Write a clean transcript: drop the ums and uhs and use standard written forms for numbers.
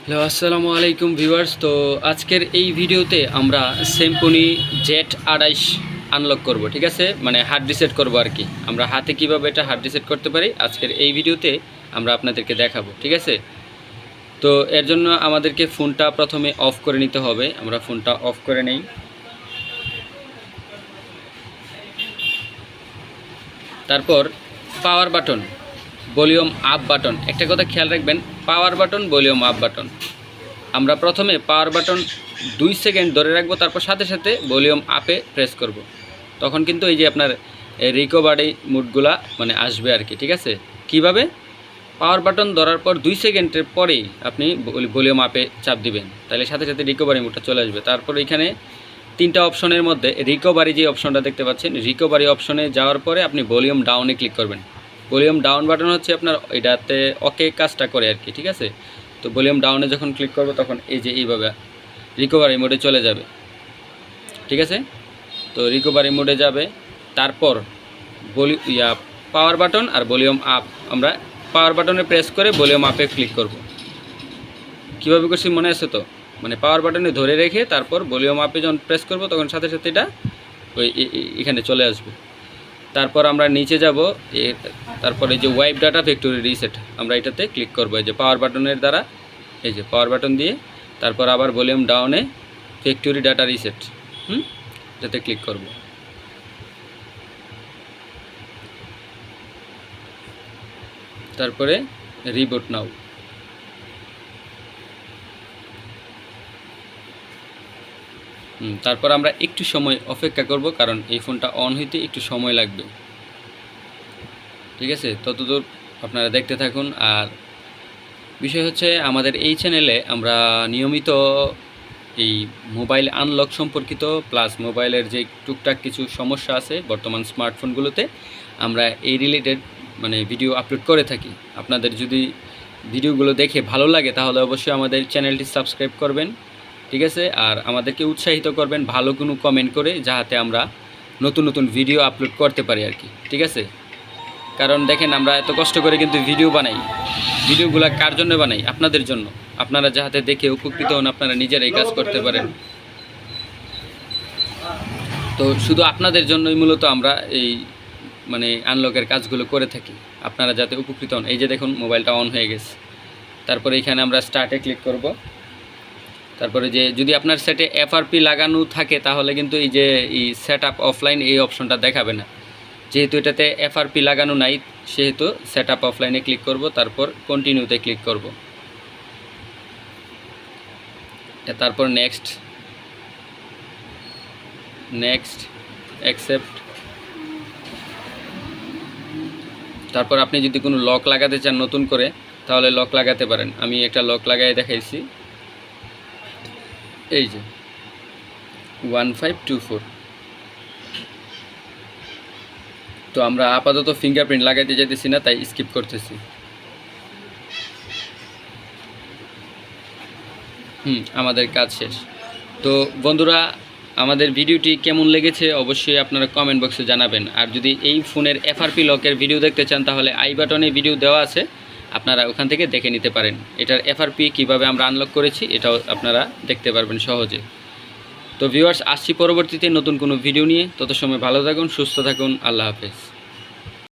Hello আসসালামু আলাইকুম viewers. তো আজকের এই ভিডিওতে আমরা সিম্ফনি z28 আনলক করব, ঠিক আছে, মানে হার্ড রিসেট করব আর কি। আমরা হাতে কিভাবে এটা হার্ড রিসেট করতে পারি আজকের এই ভিডিওতে আমরা আপনাদেরকে দেখাবো, ঠিক আছে। তো এর জন্য আমাদেরকে ফোনটা প্রথমে অফ করে নিতে হবে। আমরা ফোনটা অফ করে নেই। তারপর power button, volume up button, একটা কথা খেয়াল রাখবেন, power button, volume up button. আমরা প্রথমে পাওয়ার বাটন 2 সেকেন্ড ধরে রাখবো, তারপর সাথে সাথে ভলিউম আপে প্রেস করব। তখন কিন্তু এই যে আপনার রিকভারি মুডগুলা মানে আসবে আর কি, ঠিক আছে। কিভাবে? পাওয়ার বাটন ধরার পর 2 সেকেন্ডের পরেই আপনি ভলিউম আপে চাপ দিবেন, তাহলে সাথে সাথে রিকভারি মুডটা চলে আসবে। তারপর এখানে 3টা অপশনের মধ্যে রিকভারি যে অপশনটা দেখতে পাচ্ছেন, রিকভারি অপশনে যাওয়ার পরে আপনি ভলিউম ডাউনে ক্লিক করবেন। ভলিউম ডাউন বাটন হচ্ছে আপনার এটাতে ওকে কাজটা করে আর কি, ঠিক আছে। তো ভলিউম ডাউনে যখন ক্লিক করব তখন এই যে এইভাবে রিকভারি মোডে চলে যাবে, ঠিক আছে। তো রিকভারি মোডে যাবে। তারপর পাওয়ার বাটন আর ভলিউম আপ, আমরা পাওয়ার বাটনে প্রেস করে ভলিউম আপে ক্লিক করব। কীভাবে করছি মনে আছে তো? মানে পাওয়ার বাটনে ধরে রেখে তারপর ভলিউম আপে যখন প্রেস করব তখন সাথে সাথে এটা ওই এখানে চলে আসবে। তারপর আমরা নিচে যাব, তারপরে এই যে ওয়াইপ ডাটা ফ্যাক্টরি রিসেট, আমরা এটাতে ক্লিক করব এই যে পাওয়ার বাটনের দ্বারা, এই যে পাওয়ার বাটন দিয়ে। তারপর আবার ভলিউম ডাউনে ফ্যাক্টরি ডাটা রিসেট, এটাতে ক্লিক করব। তারপরে রিবুট নাও। তারপর আমরা একটু সময় অপেক্ষা করব, কারণ এই ফোনটা অন হইতে একটু সময় লাগবে, ঠিক আছে। ততদূর আপনারা দেখতে থাকুন। আর বিষয় হচ্ছে, আমাদের এই চ্যানেলে আমরা নিয়মিত এই মোবাইল আনলক সম্পর্কিত প্লাস মোবাইলের যে টুকটাক কিছু সমস্যা আছে বর্তমান স্মার্টফোনগুলোতে, আমরা এই রিলেটেড মানে ভিডিও আপলোড করে থাকি। আপনাদের যদি ভিডিওগুলো দেখে ভালো লাগে তাহলে অবশ্যই আমাদের চ্যানেলটি সাবস্ক্রাইব করবেন, ঠিক আছে। আর আমাদেরকে উৎসাহিত করবেন ভালো কোনো কমেন্ট করে, যাতে আমরা নতুন নতুন ভিডিও আপলোড করতে পারি আর কি, ঠিক আছে। কারণ দেখেন, আমরা এত কষ্ট করে কিন্তু ভিডিও বানাই, ভিডিওগুলো কার জন্য বানাই? আপনাদের জন্য। আপনারা যাহাতে দেখে উপকৃত হন, আপনারা নিজেরাই কাজ করতে পারেন। তো শুধু আপনাদের জন্যই মূলত আমরা এই মানে আনলকের কাজগুলো করে থাকি, আপনারা যাতে উপকৃত হন। এই যে দেখুন, মোবাইলটা অন হয়ে গেছে। তারপরে এখানে আমরা স্টার্টে ক্লিক করব। তারপরে যে যদি আপনার সেটে এফআরপি লাগানো থাকে তাহলে কিন্তু এই যে এই সেট আপ অফলাইন এই অপশনটা দেখাবে না। যেহেতু এটাতে এফআরপি লাগানো নাই সেহেতু সেট আপ অফলাইনে ক্লিক করব, তারপর কন্টিনিউতে ক্লিক করব, তারপর নেক্সট অ্যাকসেপ্ট। তারপর আপনি যদি কোনো লক লাগাতে চান নতুন করে তাহলে লক লাগাতে পারেন। আমি একটা লক লাগাই দেখাইছি, এই যে 1524। তো আমরা আপাতত ফিঙ্গারপ্রিন্ট লাগাইতে যেতেছি না, তাই স্কিপ করতেছি। আমাদের কাজ শেষ। তো বন্ধুরা, আমাদের ভিডিওটি কেমন লেগেছে অবশ্যই আপনারা কমেন্ট বক্সে জানাবেন। আর যদি এই ফোনের এফআরপি লকের ভিডিও দেখতে চান তাহলে আই বাটনে ভিডিও দেওয়া আছে, আপনারা ওখান থেকে দেখে নিতে পারেন। এটার এফআরপি কিভাবে আমরা আনলক করেছি এটাও আপনারা দেখতে পারবেন সহজে। তো ভিউয়ার্স, আসছি পরবর্তীতে নতুন কোনো ভিডিও নিয়ে। তত সময় ভালো থাকুন, সুস্থ থাকুন। আল্লাহ হাফেজ।